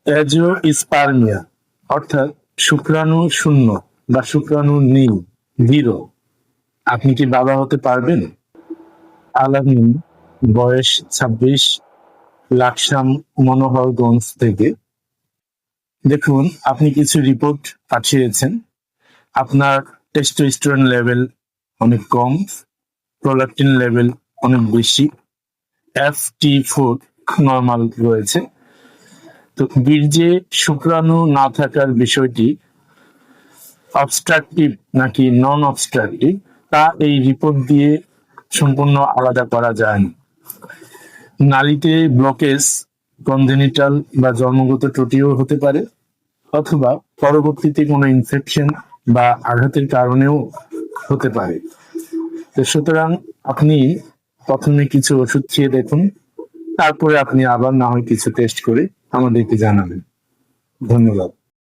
অ্যাজিওস্পার্মিয়া অর্থাৎ শুক্রাণু শূন্য বা শুক্রাণু নেই, জিরো। আপনি কি বাবা হতে পারবেন? আলামিন, বয়স 26, লাকসাম মনোহরগঞ্জ থেকে। দেখুন, আপনি কিছু রিপোর্ট পাঠিয়েছেন। আপনার টেস্টোস্টেরন লেভেল অনেক কম, প্রোল্যাক্টিন লেভেল অনেক বেশি, FT4 নর্মাল রয়েছে। তো বীর্যে শুক্রাণু না থাকার বিষয়টি অবস্ট্রাকটিভ নাকি নন অবস্ট্রাকটিভ তা এই রিপোর্ট দিয়ে সম্পূর্ণ আলাদা করা যায় না। নালীতে ব্লকেজ কনজেনিটাল বা জন্মগত ত্রুটিও হতে পারে, অথবা পরবর্তীতে কোনো ইনফেকশন বা আঘাতের কারণেও হতে পারে। তো সুতরাং আপনি প্রথমে কিছু ওষুধ খেয়ে দেখুন, তারপরে আপনি আবার না হয় কিছু টেস্ট করে আমাদেরকে জানাবেন। ধন্যবাদ।